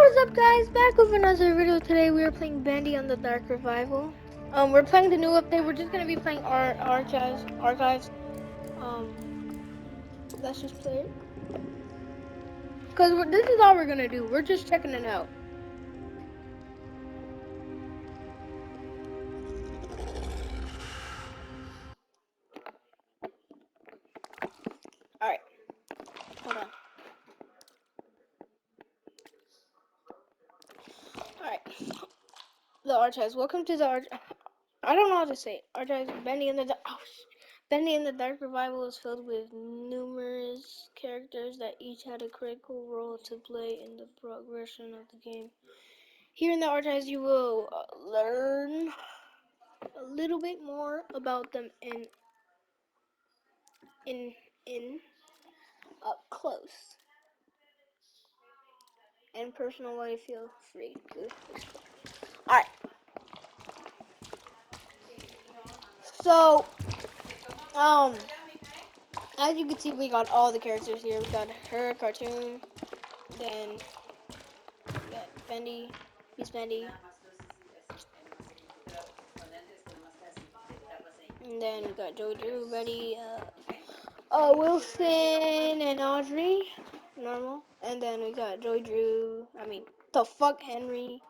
What is up, guys? Back with another video. Today we are playing Bendy on the Dark Revival. We're playing the new update. We're just gonna be playing our archives. Um, let's just play it. Cause this is all we're gonna do. We're just checking it out. All right, hold on. All right, the archives. Welcome to the I don't know how to say it. Archives. Bendy in the Dark Revival is filled with numerous characters that each had a critical role to play in the progression of the game. Here in the archives, you will learn a little bit more about them in up close and personal way. Feel free to explore. All right. So, as you can see, we got all the characters here. We got her cartoon, then we got Bendy, Miss Bendy, and then we got Joey, Drew, Bendy, Wilson, and Audrey, normal, and then we got Joey, Drew. The fuck, Henry,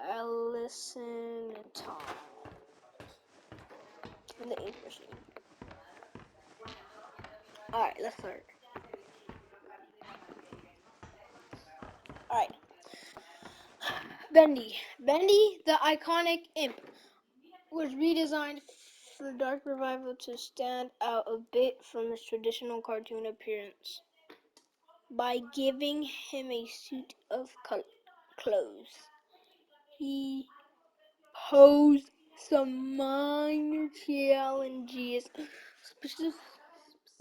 Allison, and Tom, and the ink machine. Alright, let's start. Alright. Bendy, the iconic imp, was redesigned for Dark Revival to stand out a bit from his traditional cartoon appearance by giving him a suit of clothes. He posed some minor challenges,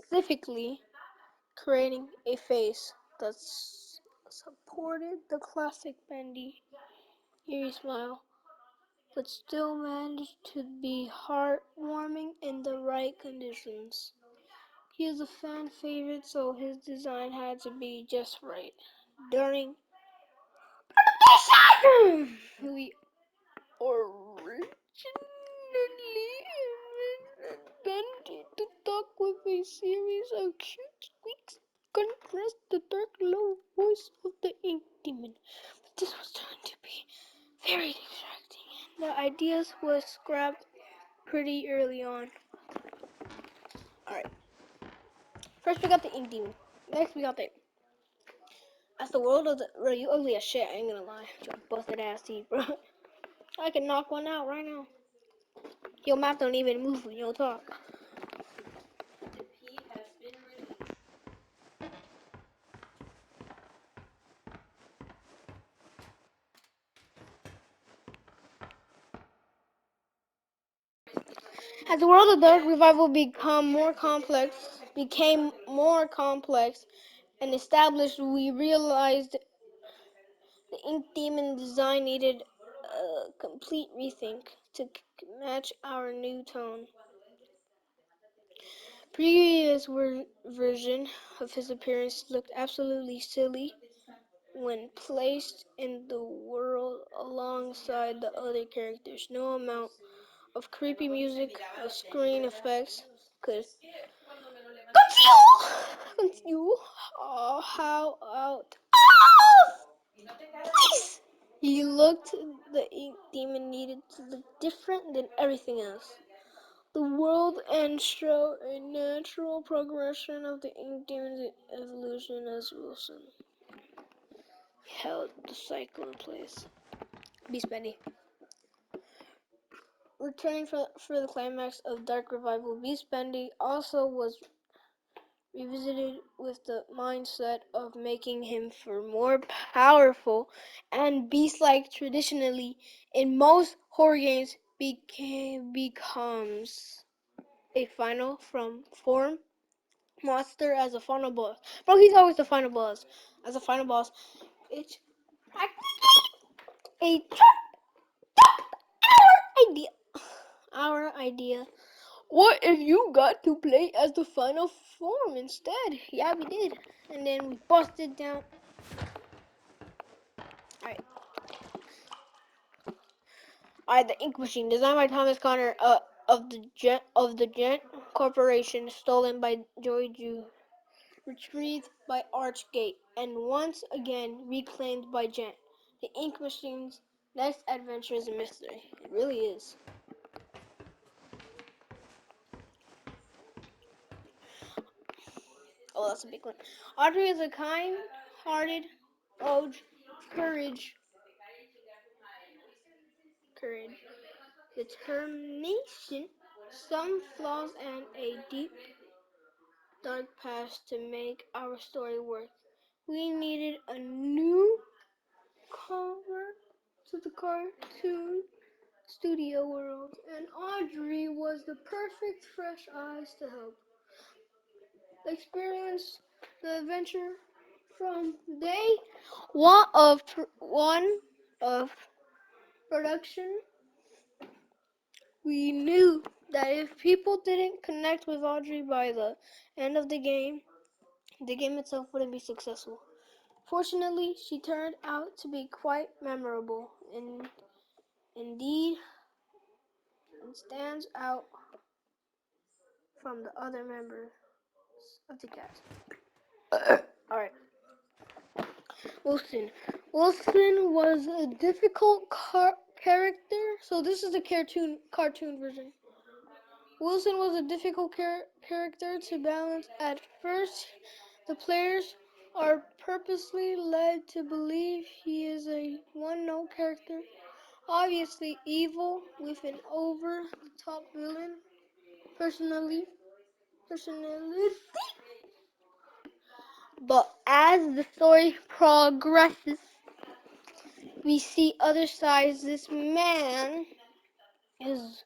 specifically creating a face that supported the classic Bendy eerie smile, but still managed to be heartwarming in the right conditions. He is a fan favorite, so his design had to be just right. During we originally invented Bendy to talk with a series of cute squeaks contrast the dark, low voice of the ink demon. But this was turned to be very distracting, and the ideas was scrapped pretty early on. Alright. First we got the ink demon. Next we got the That's the world of the bro, you ugly as shit, I ain't gonna lie. Your busted ass teeth, bro. I can knock one out right now. Your mouth don't even move when you talk. As the world of Dark Revival became more complex and established, we realized the Ink Demon design needed a complete rethink to match our new tone. Previous version of his appearance looked absolutely silly when placed in the world alongside the other characters. No amount of creepy music or screen effects could conceal how out. Please! He looked. The ink demon needed to look different than everything else. The world and show a natural progression of the ink demon's evolution as Wilson held the cycle in place. Beast Bendy. Returning for the climax of Dark Revival, Beast Bendy also was revisited with the mindset of making him for more powerful and beast-like. Traditionally, in most horror games, becomes a final form monster as a final boss. Bro, he's always the final boss. As a final boss, it's a idea. Our idea. What if you got to play as the final form instead? Yeah, we did. And then we busted down Alright, the ink machine, designed by Thomas Connor of the Gent Corporation, stolen by Joey Jew, retrieved by Archgate, and once again reclaimed by Gent. The ink machine's next adventure is a mystery. It really is. Oh, that's a big one. Audrey is a kind-hearted ode courage, determination, some flaws, and a deep, dark past to make our story work. We needed a new cover to the cartoon studio world, and Audrey was the perfect fresh eyes to help. Experience the adventure from day one of production. We knew that if people didn't connect with Audrey by the end of the game itself wouldn't be successful. Fortunately, she turned out to be quite memorable, and indeed, and stands out from the other members of the cast. Alright. Wilson. Wilson was a difficult character. So this is the cartoon version. Wilson was a difficult character to balance. At first, the players are purposely led to believe he is a one-note character, obviously evil with an over-the-top villain personality. But as the story progresses, we see other sides. This man is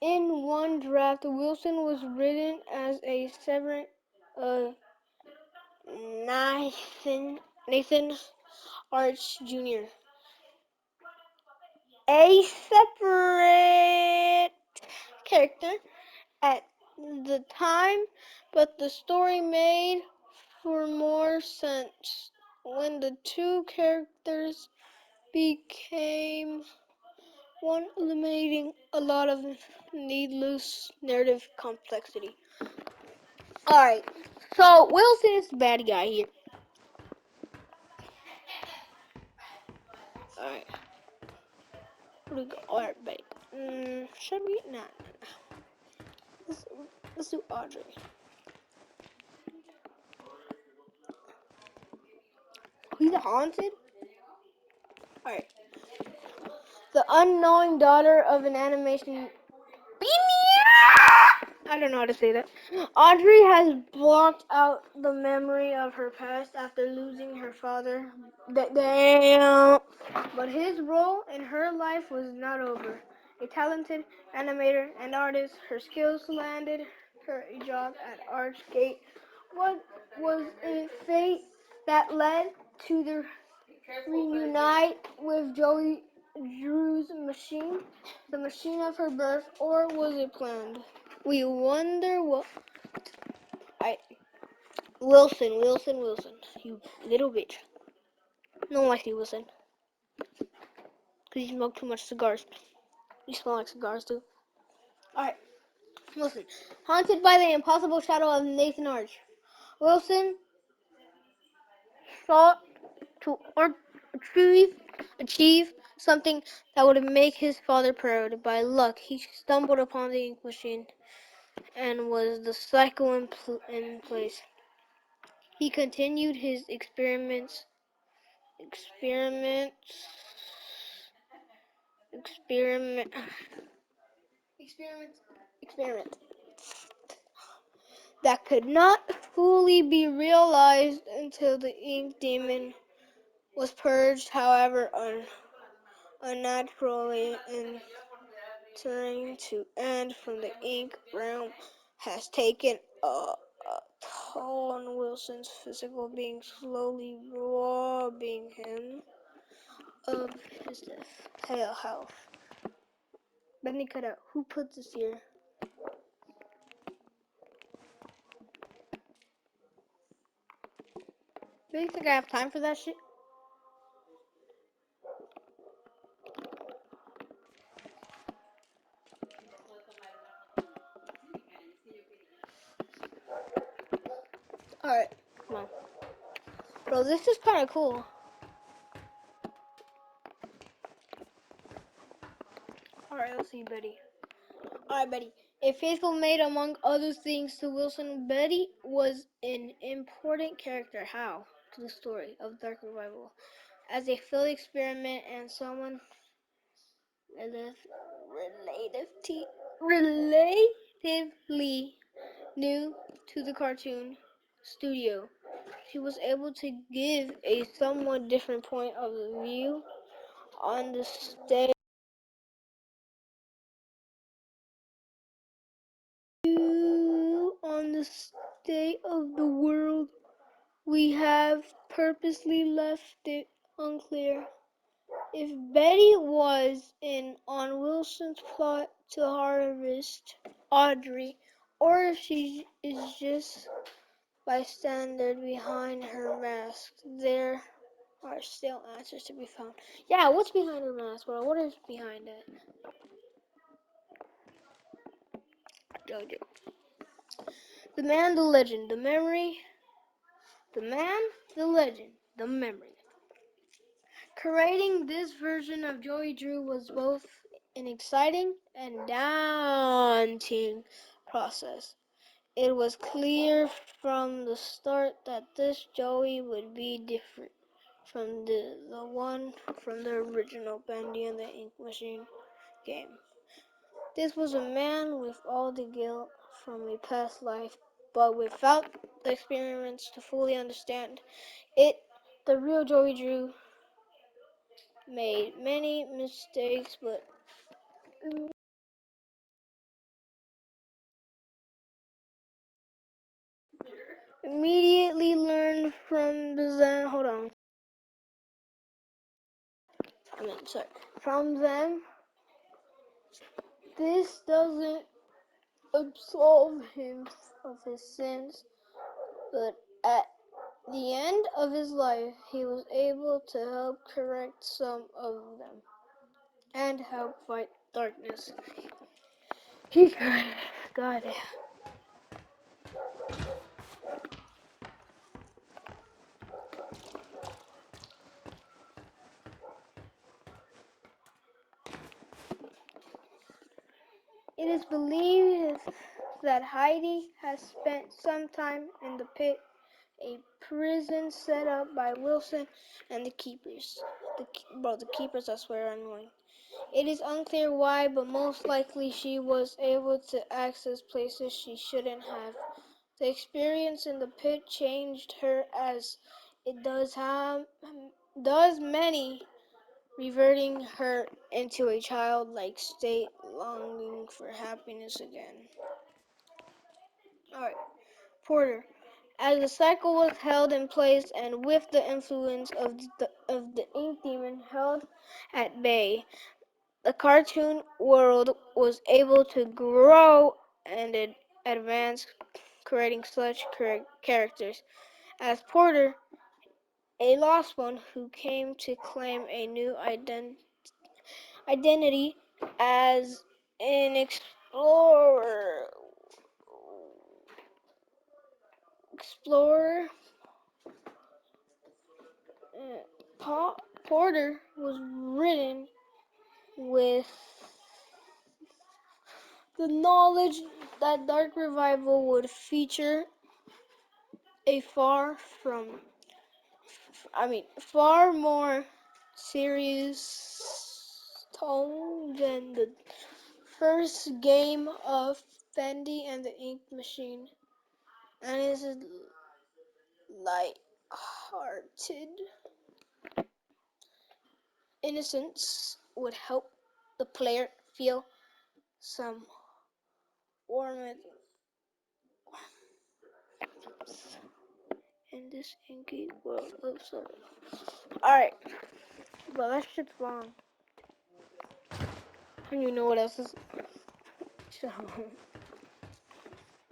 in one draft. Wilson was written as a severant of Nathan Arch Jr., a separate character at the time, but the story made for more sense when the two characters became one, eliminating a lot of needless narrative complexity. Alright, so Wilson is the bad guy here. Alright. Where do we go? Alright, babe. Should we? Nah. Let's do Audrey. He's haunted? Alright. The unknowing daughter of an animation. I don't know how to say that. Audrey has blocked out the memory of her past after losing her father. Damn. But his role in her life was not over. A talented animator and artist, her skills landed her a job at Archgate. What was a fate that led to the reunite with Joey Drew's machine, the machine of her birth, or was it planned? We wonder what. Wilson, you little bitch. No one likes you, Wilson, because you smoke too much cigars. You smell like cigars too. Alright, Wilson. Haunted by the impossible shadow of Nathan Arch. Wilson sought to achieve something that would make his father proud. By luck, he stumbled upon the ink machine and was the cycle in place. He continued his experiment that could not fully be realized until the ink demon was purged. However, unnaturally entering to end from the ink realm has taken a toll on Wilson's physical being, slowly robbing him of his health. Bendy cut out. Who put this here? Do you think I have time for that shit? Alright, come on. Bro, this is kind of cool. Alright, let's see, Betty. Alright, Betty. A faithful maid, among other things, to Wilson, Betty was an important character. How? To the story of Dark Revival. As a field experiment and someone relatively new to the cartoon studio, she was able to give a somewhat different point of view on the state of the world. We have purposely left it unclear if Betty was in on Wilson's plot to harvest Audrey, or if she is just bystander behind her mask. There are still answers to be found. Yeah, what's behind her mask, bro? What is behind it? Jojo. The man, the legend, the memory. The man, the legend, the memory. Creating this version of Joey Drew was both an exciting and daunting process. It was clear from the start that this Joey would be different from the one from the original Bendy and the Ink Machine game. This was a man with all the guilt from a past life, but without the experience to fully understand it. The real Joey Drew made many mistakes, but immediately learned from them. Hold on. From them. This doesn't absolve him of his sins, but at the end of his life, he was able to help correct some of them and help fight darkness. He got it. It is believed that Heidi has spent some time in the pit, a prison set up by Wilson and the keepers. The keepers, I swear, are annoying. It is unclear why, but most likely she was able to access places she shouldn't have. The experience in the pit changed her as it does many, reverting her into a childlike state, longing for happiness again. Alright, Porter. As the cycle was held in place and with the influence of the ink demon held at bay, the cartoon world was able to grow and advance, creating such characters as Porter, a lost one who came to claim a new identity as an explorer. Porter was written with the knowledge that Dark Revival would feature a far more serious tone than the first game of Bendy and the Ink Machine, and his light-hearted innocence would help the player feel some warmth in this inky world of sorrow. Alright, but that shit's long. I don't even know what else is. So,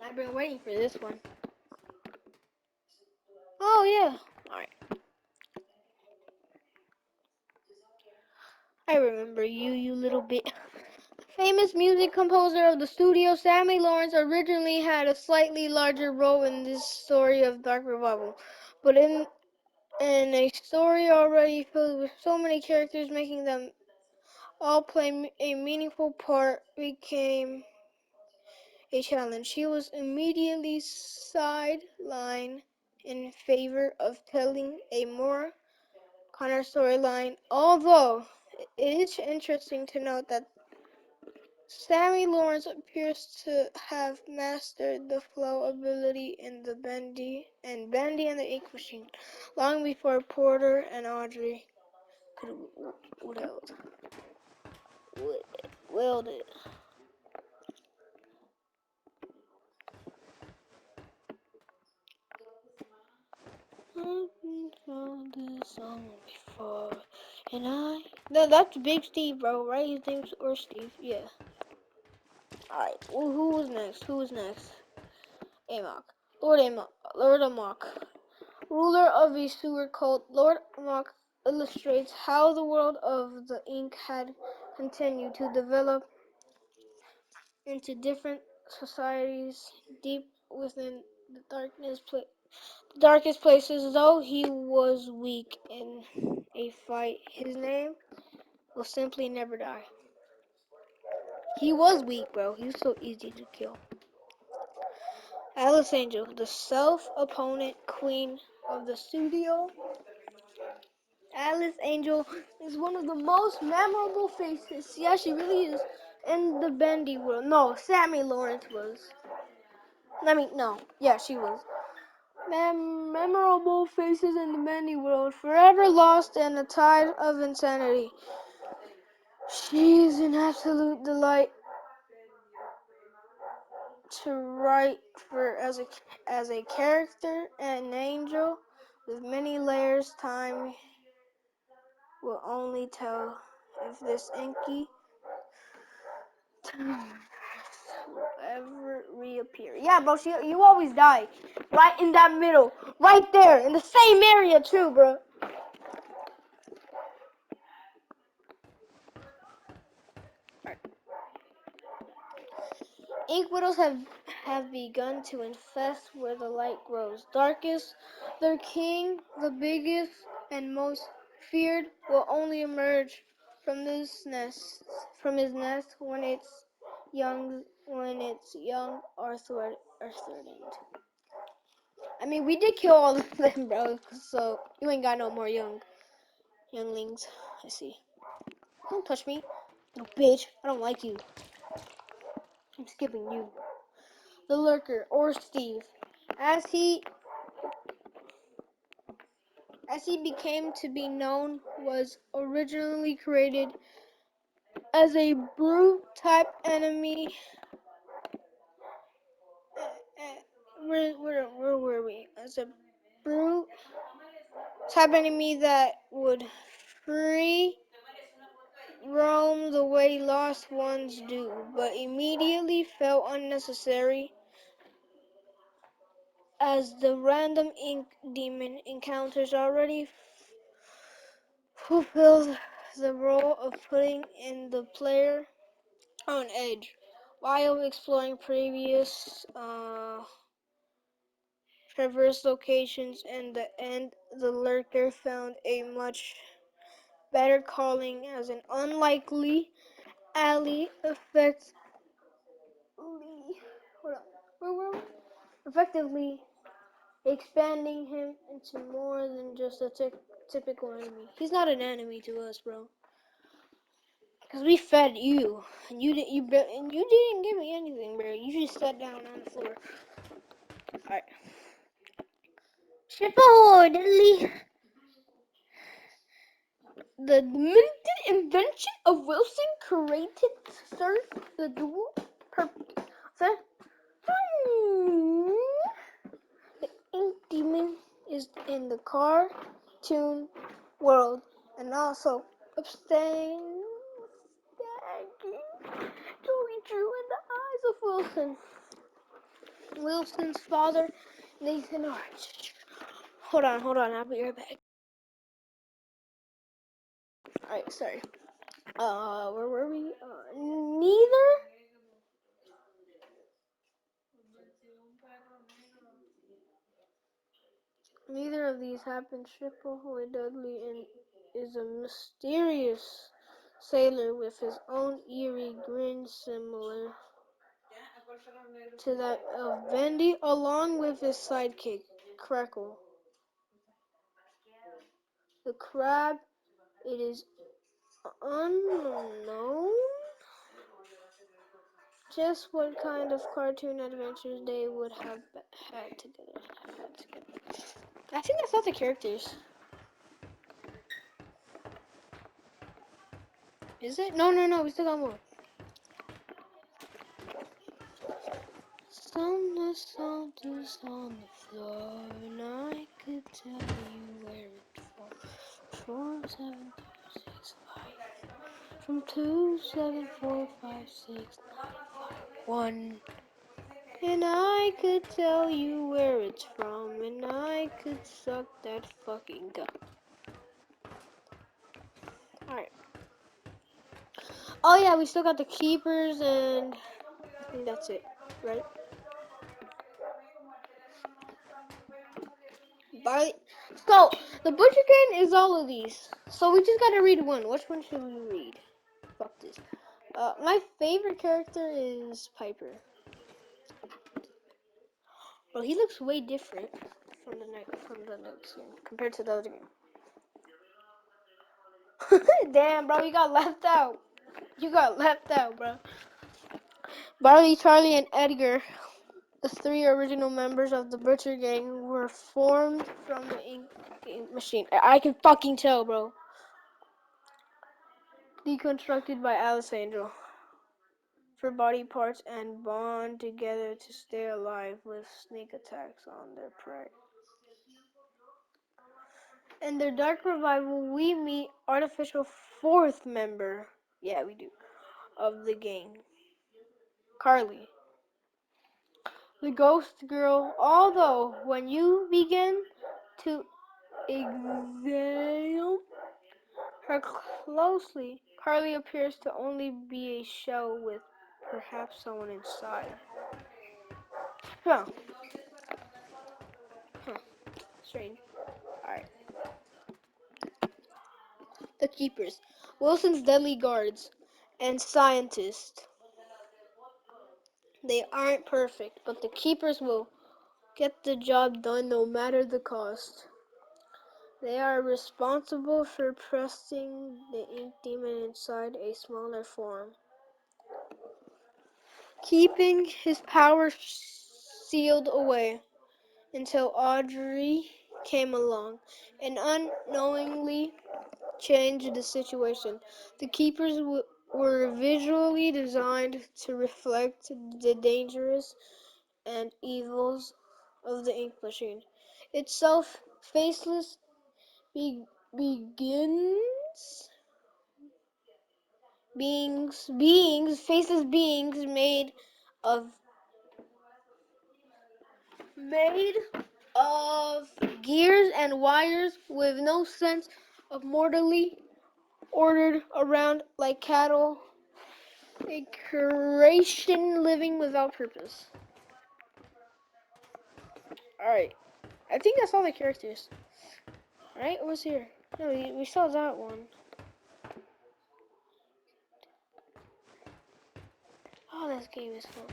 I've been waiting for this one. Oh, yeah. Alright. I remember you little bit. famous music composer of the studio, Sammy Lawrence originally had a slightly larger role in this story of Dark Revival, but in a story already filled with so many characters, making them all play a meaningful part became a challenge. He was immediately sidelined in favor of telling a more Connor storyline, although it is interesting to note that Sammy Lawrence appears to have mastered the flow ability in the Bendy and the Ink Machine long before Porter and Audrey could wield it. I've found this song before, and no, that's Big Steve, bro, right? His name's or Steve, yeah. Alright, well, who was next? Amok. Lord Amok. Ruler of a sewer cult, Lord Amok illustrates how the world of the ink had continued to develop into different societies deep within the darkest places. Though he was weak in a fight, his name will simply never die. He was weak, bro. He was so easy to kill. Alice Angel, the self-opponent queen of the studio. Alice Angel is one of the most memorable faces. Yeah, she really is. In the Bendy world. No, Sammy Lawrence was. No. Yeah, she was. Memorable faces in the Bendy world. Forever lost in a tide of insanity. She's an absolute delight to write for as a character and an angel with many layers. Time will only tell if this inky will ever reappear. Yeah, bro, you always die. Right in that middle. Right there. In the same area, too, bro. Ink widows have begun to infest where the light grows darkest. Their king, the biggest and most feared, will only emerge from his nest when its young are threatened. I mean, we did kill all of them, bro. So you ain't got no more younglings. I see. Don't touch me, you bitch. I don't like you. I'm skipping you. The Lurker, or Steve, as he became to be known, was originally created as a brute type enemy. Where were we? As a brute type enemy that would free roam the way lost ones do, but immediately felt unnecessary as the random ink demon encounters already fulfilled the role of putting in the player on edge. While exploring previous traverse locations, in the end, the lurker found a much better calling as an unlikely ally, effectively expanding him into more than just a typical enemy. He's not an enemy to us, bro. Cause we fed you, and you didn't give me anything, bro. You just sat down on the floor. All right. Ship ahoy, Diddley. The limited invention of Wilson created, sir, the dual purpose. Sir, the ink demon is in the cartoon world, and also abstaining to be true in the eyes of Wilson. Wilson's father, Nathan Arch. Hold on, I'll be right back. Alright, sorry. Where were we? Neither of these happen. Shipaway Dudley is a mysterious sailor with his own eerie grin similar to that of Bendy, along with his sidekick, Crackle. The crab, it is unknown just what kind of cartoon adventures they would have had together. I think that's all the characters. Is it? No, we still got more. Some salt is on the floor, and I could tell you where it's from. 4, 7, 3, 6, 5. From 2, 7, 4, 5, 6, 9, 5, 1. And I could tell you where it's from, and I could suck that fucking cup. Alright. Oh yeah, we still got the keepers, and I think that's it, right? So, the Butcher Gang is all of these. So we just gotta read one. Which one should we read? Fuck this. My favorite character is Piper. Well, he looks way different from the next game compared to the other game. Damn, bro, you got left out. You got left out, bro. Barley, Charlie, and Edgar, the 3 original members of the Butcher Gang, were formed from the ink machine. I can fucking tell, bro. Deconstructed by Alice Angel for body parts and bond together to stay alive with sneak attacks on their prey. In their dark revival, we meet artificial 4th member, yeah we do, of the gang, Carly, the ghost girl. Although when you begin to examine her closely, Carly appears to only be a shell with perhaps someone inside. Huh. Strange. Alright. The Keepers. Wilson's deadly guards and scientists. They aren't perfect, but the Keepers will get the job done no matter the cost. They are responsible for pressing the ink demon inside a smaller form, keeping his power sealed away until Audrey came along and unknowingly changed the situation. The Keepers were visually designed to reflect the dangers and evils of the ink machine itself. Faceless begins faceless beings of made of gears and wires with no sense of mortality, ordered around like cattle, a creation living without purpose. Alright, I think that's all the characters. Right? What's here? No, we saw that one. Oh, this game is fun.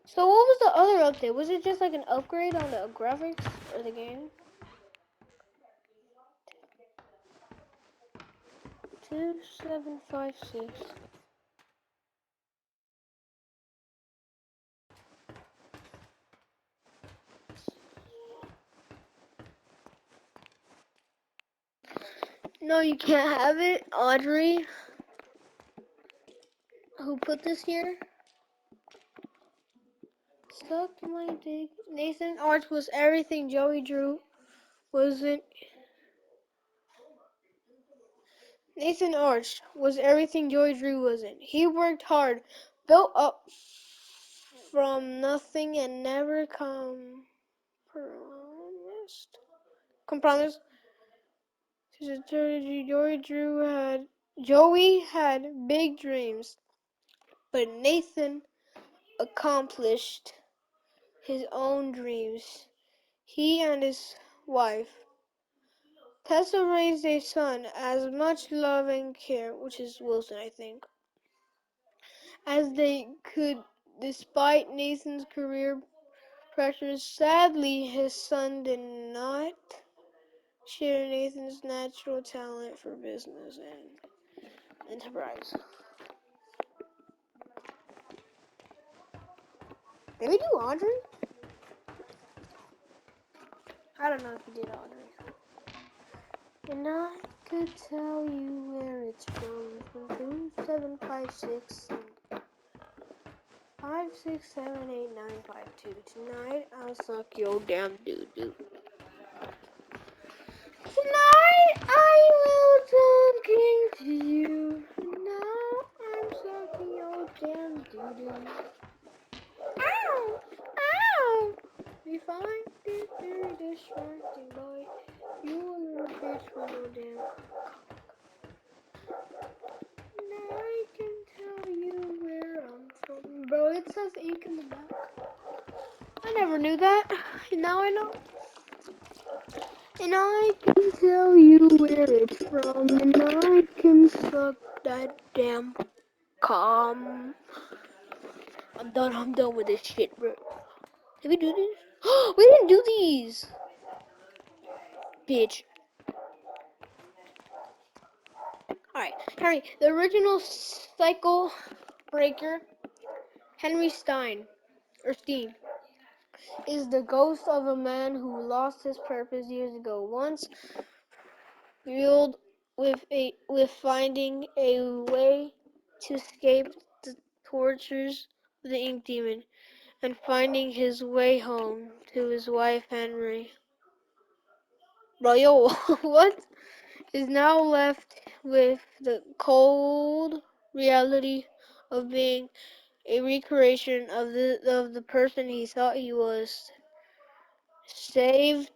So what was the other update? Was it just like an upgrade on the graphics or the game? 2756. No, you can't have it. Audrey, who put this here, sucked my dick. Nathan Arch was everything Joey Drew wasn't. Nathan Arch was everything Joey Drew wasn't. He worked hard, built up from nothing, and never compromised His eternity, Joey had big dreams, but Nathan accomplished his own dreams. He and his wife, Tessa, raised a son as much love and care, which is Wilson, I think, as they could, despite Nathan's career pressures. Sadly, his son did not share Nathan's natural talent for business and enterprise. Did we do laundry? I don't know if we did laundry. And I could tell you where it's from 2756 and 5678952. Tonight I'll suck your damn doo-doo. Tonight I will talking to you. Now I'm sucking your damn doo-doo. Ow! Ow! We find it very distracting, boy. You a little bitch with no damn. Now I can tell you where I'm from. Bro, it says ink in the back. I never knew that. Now I know. And I can tell you where it's from. And I can suck that damn cum. I'm done with this shit, bro. Did we do these? We didn't do these! Bitch. Alright, Henry, the original cycle breaker, Henry Stein, is the ghost of a man who lost his purpose years ago. Once fueled with finding a way to escape the tortures of the ink demon and finding his way home to his wife Henry. Bro, yo, what? Is now left with the cold reality of being a recreation of the person he thought he was. Saved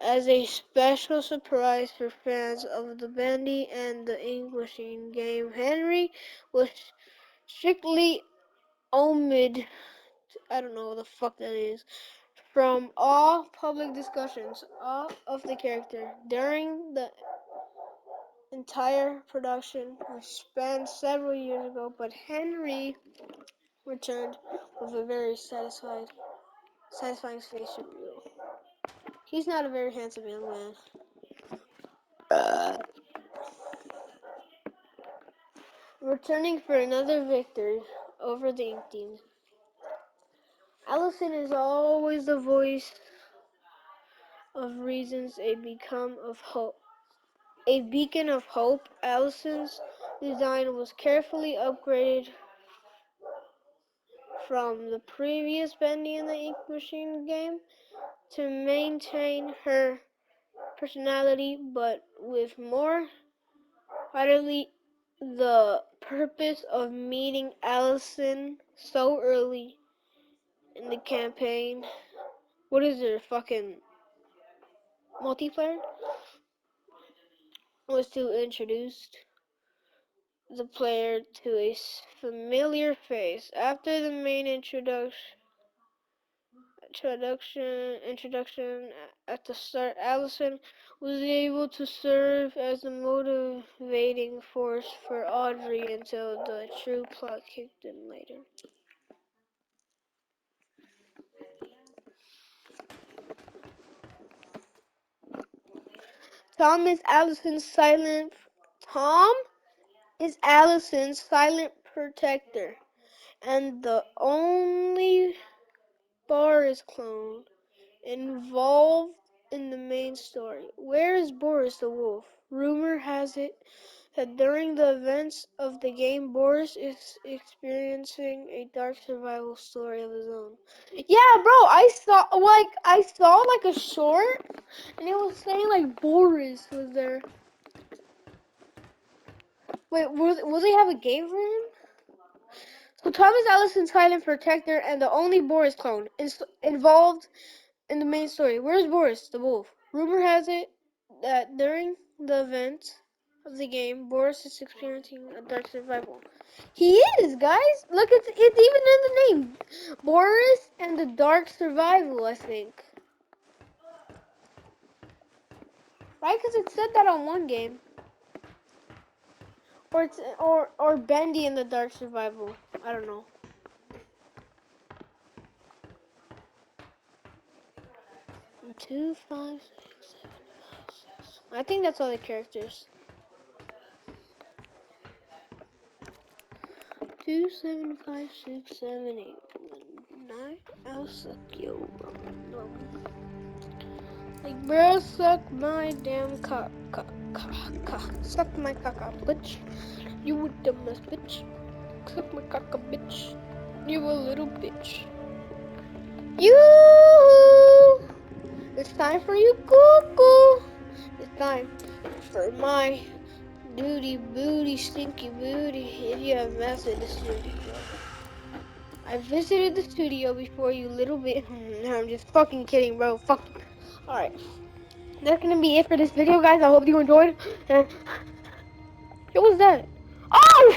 as a special surprise for fans of the Bendy and the Ink Machine game, Henry was strictly omitted, I don't know what the fuck that is, from all public discussions of the character during the entire production, which spanned several years ago, but Henry returned with a very satisfying face reveal. He's not a very handsome young man. Returning for another victory over the Ink Team. Allison is always the voice of reasons, a beacon of hope. Allison's design was carefully upgraded from the previous Bendy and the Ink Machine game to maintain her personality, but with more heartily the purpose of meeting Allison so early in the campaign. What is there, fucking multiplayer? Was to introduce the player to a familiar face. After the main introduction at the start, Allison was able to serve as a motivating force for Audrey until the true plot kicked in later. Tom is Allison's silent protector, and the only Boris clone involved in the main story. Where is Boris the wolf? Rumor has it that during the events of the game, Boris is experiencing a dark survival story of his own. Yeah, bro, I saw a short, and it was saying like Boris was there. Wait, will they have a game for him? So Tom is Allison's silent protector and the only Boris clone involved in the main story. Where's Boris, the wolf? Rumor has it that during the event of the game, Boris is experiencing a dark survival. He is, guys. Look, it's even in the name, Boris and the Dark Survival. I think, right? Because it said that on one game, or it's or Bendy and the Dark Survival. I don't know. 2, 5, 6, 7, 5, 6. I think that's all the characters. 2, 7, 5, 6, 7, 8, 9. I'll suck you. Like, bro, suck my damn cock. Suck my caca, bitch. You a dumbass bitch. Suck my caca, bitch. You a little bitch. You. It's time for you, cuckoo. It's time for my duty booty, stinky booty. If you have visited the studio, I visited the studio before, you little bit. No, I'm just fucking kidding, bro. Fuck. All right, that's gonna be it for this video, guys. I hope you enjoyed. What was that? Oh!